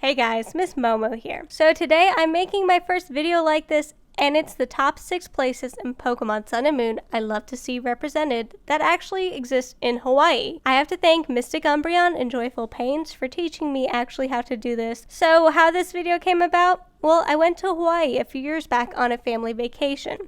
Hey guys, Miss Momo here. So today I'm making my first video like this, and it's the top 6 places in Pokemon Sun and Moon I love to see represented that actually exist in Hawaii. I have to thank Mystic Umbreon and Joyful Pains for teaching me actually how to do this. So how this video came about? Well, I went to Hawaii a few years back on a family vacation.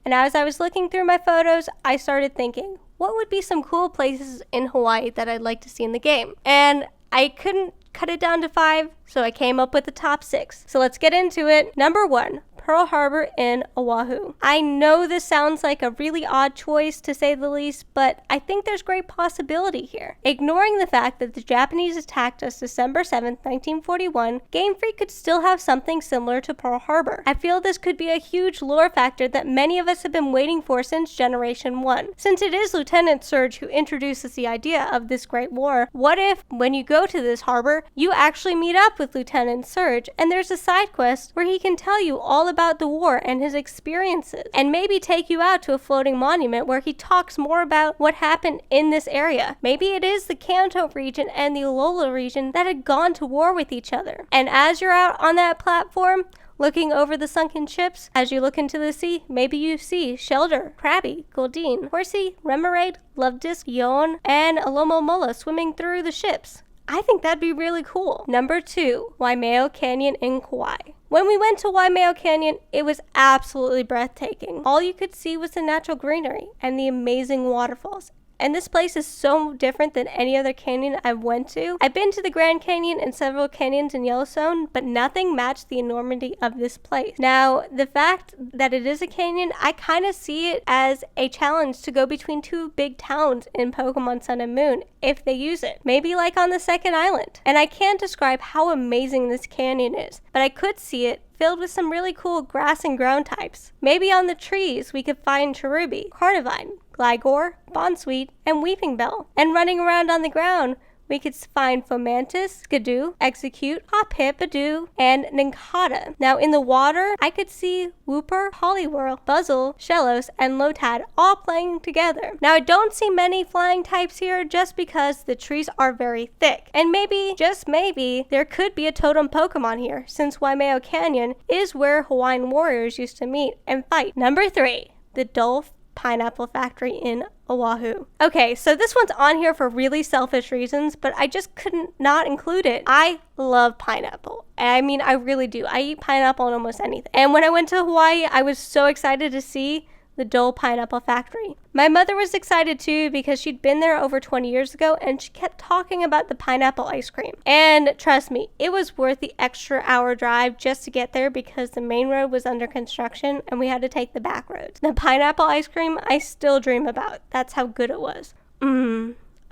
And as I was looking through my photos, I started thinking, what would be some cool places in Hawaii that I'd like to see in the game? And I couldn't cut it down to 5, so I came up with the top 6. So let's get into it. Number 1. Pearl Harbor in Oahu. I know this sounds like a really odd choice to say the least, but I think there's great possibility here. Ignoring the fact that the Japanese attacked us December 7th, 1941, Game Freak could still have something similar to Pearl Harbor. I feel this could be a huge lore factor that many of us have been waiting for since Generation 1. Since it is Lieutenant Surge who introduces the idea of this great war, what if, when you go to this harbor, you actually meet up with Lieutenant Surge and there's a side quest where he can tell you all about the war and his experiences, and maybe take you out to a floating monument where he talks more about what happened in this area. Maybe it is the Kanto region and the Alola region that had gone to war with each other. And as you're out on that platform, looking over the sunken ships, as you look into the sea, maybe you see Shelder, Krabby, Goldeen, Horsey, Remoraid, Lovedisc, Yon, and Alomomola swimming through the ships. I think that'd be really cool. Number 2, Waimea Canyon in Kauai. When we went to Waimea Canyon, it was absolutely breathtaking. All you could see was the natural greenery and the amazing waterfalls. And this place is so different than any other canyon I've went to. I've been to the Grand Canyon and several canyons in Yellowstone, but nothing matched the enormity of this place. Now, the fact that it is a canyon, I kind of see it as a challenge to go between 2 big towns in Pokemon Sun and Moon if they use it. Maybe like on the second island. And I can't describe how amazing this canyon is, but I could see it filled with some really cool grass and ground types. Maybe on the trees we could find Cherubi, Carnivine, Gligar, Bonsweet, and Weeping Bell. And running around on the ground, we could find Fomantis, Skidoo, Execute, Hoppip, Badoo, and Nincada. Now in the water, I could see Wooper, Poliwhirl, Buzzle, Shellos, and Lotad all playing together. Now I don't see many flying types here just because the trees are very thick. And maybe, just maybe, there could be a totem Pokemon here, since Waimea Canyon is where Hawaiian warriors used to meet and fight. Number 3, the Dole Pineapple Factory in Oahu. Okay, so this one's on here for really selfish reasons, but I just couldn't not include it. I love pineapple. I mean, I really do. I eat pineapple on almost anything. And when I went to Hawaii, I was so excited to see the Dole Pineapple Factory. My mother was excited too because she'd been there over 20 years ago and she kept talking about the pineapple ice cream. And trust me, it was worth the extra hour drive just to get there because the main road was under construction and we had to take the back roads. The pineapple ice cream I still dream about. That's how good it was.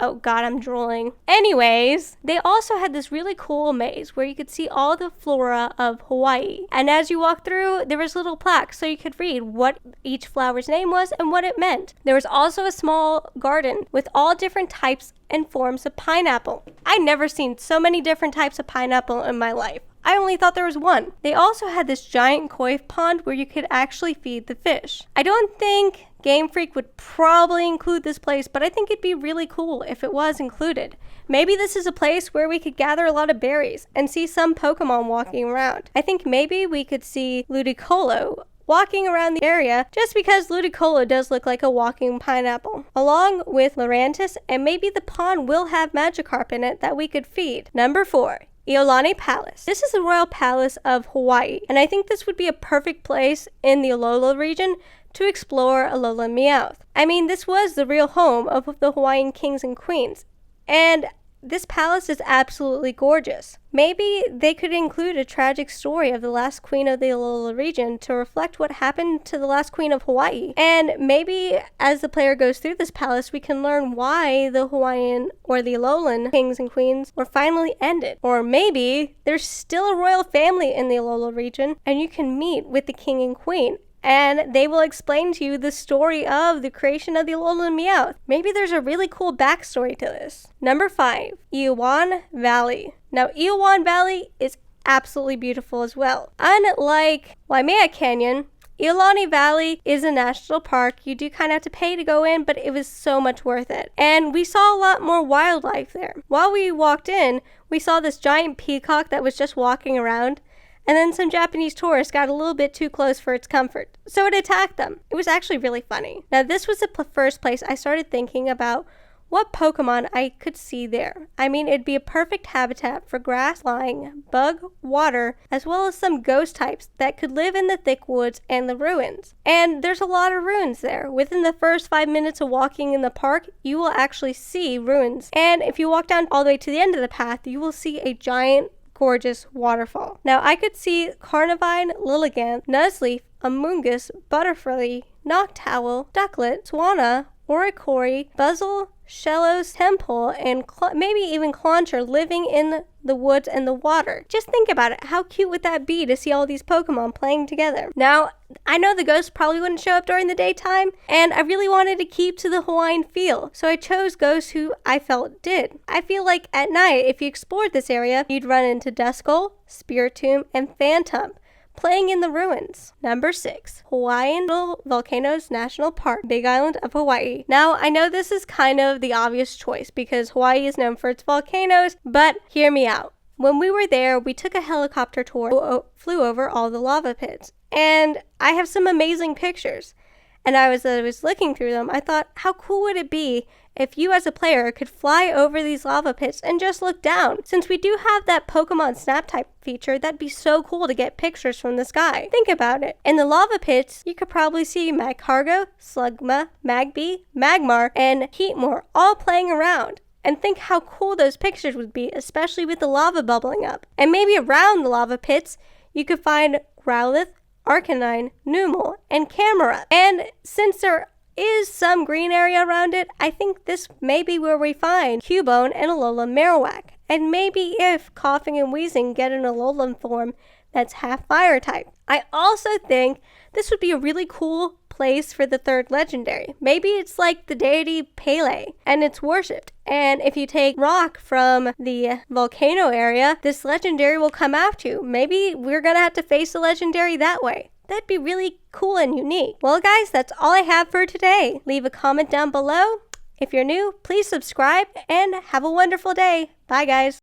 Oh god, I'm drooling. Anyways, they also had this really cool maze where you could see all the flora of Hawaii. And as you walked through, there was little plaques so you could read what each flower's name was and what it meant. There was also a small garden with all different types and forms of pineapple. I'd never seen so many different types of pineapple in my life. I only thought there was one. They also had this giant koi pond where you could actually feed the fish. I don't think Game Freak would probably include this place, but I think it'd be really cool if it was included. Maybe this is a place where we could gather a lot of berries and see some Pokemon walking around. I think maybe we could see Ludicolo walking around the area just because Ludicolo does look like a walking pineapple, along with Lurantis, and maybe the pond will have Magikarp in it that we could feed. Number 4. Iolani Palace. This is the royal palace of Hawaii, and I think this would be a perfect place in the Alola region to explore Alola Meowth. I mean, this was the real home of the Hawaiian kings and queens, and this palace is absolutely gorgeous. Maybe they could include a tragic story of the last queen of the Alola region to reflect what happened to the last queen of Hawaii. And maybe as the player goes through this palace, we can learn why the Hawaiian or the Alolan kings and queens were finally ended. Or maybe there's still a royal family in the Alola region and you can meet with the king and queen. And they will explain to you the story of the creation of the Alola Meowth. Maybe there's a really cool backstory to this. Number 5, Iolani Valley. Now, Iolani Valley is absolutely beautiful as well. Unlike Waimea Canyon, Iolani Valley is a national park. You do kind of have to pay to go in, but it was so much worth it. And we saw a lot more wildlife there. While we walked in, we saw this giant peacock that was just walking around. And then some Japanese tourists got a little bit too close for its comfort, so it attacked them. It was actually really funny. Now, this was the first place I started thinking about what Pokemon I could see there. I mean, it'd be a perfect habitat for grass, lying, bug, water, as well as some ghost types that could live in the thick woods and the ruins. And there's a lot of ruins there. Within the first 5 minutes of walking in the park, you will actually see ruins. And if you walk down all the way to the end of the path, you will see a giant gorgeous waterfall. Now, I could see Carnivine, Lilligant, Nuzleaf, Amoonguss, Butterfree, Noctowl, Ducklet, Swanna, Oricori, Buzzle, Shellos, Temple, and maybe even Clauncher living in the woods and the water. Just think about it. How cute would that be to see all these Pokemon playing together? Now, I know the ghosts probably wouldn't show up during the daytime, and I really wanted to keep to the Hawaiian feel, so I chose ghosts who I felt did. I feel like at night, if you explored this area, you'd run into Duskull, Spiritomb, and Phantom, playing in the ruins. Number 6, Hawaiian Volcanoes National Park, Big Island of Hawaii. Now, I know this is kind of the obvious choice because Hawaii is known for its volcanoes, but hear me out. When we were there, we took a helicopter tour, flew over all the lava pits, and I have some amazing pictures. And as I was looking through them, I thought, how cool would it be if you as a player could fly over these lava pits and just look down? Since we do have that Pokemon Snap type feature, that'd be so cool to get pictures from the sky. Think about it. In the lava pits, you could probably see Magcargo, Slugma, Magby, Magmar, and Heatmor all playing around. And think how cool those pictures would be, especially with the lava bubbling up. And maybe around the lava pits, you could find Growlithe, Arcanine, Numel, and Camerupt. And since there is some green area around it, I think this may be where we find Cubone and Alolan Marowak. And maybe if Coughing and Wheezing get an Alolan form that's half fire type. I also think this would be a really cool place for the third legendary. Maybe it's like the deity Pele and it's worshipped. And if you take Rock from the volcano area, this legendary will come after you. Maybe we're gonna have to face a legendary that way. That'd be really cool and unique. Well, guys, that's all I have for today. Leave a comment down below. If you're new, please subscribe and have a wonderful day. Bye, guys.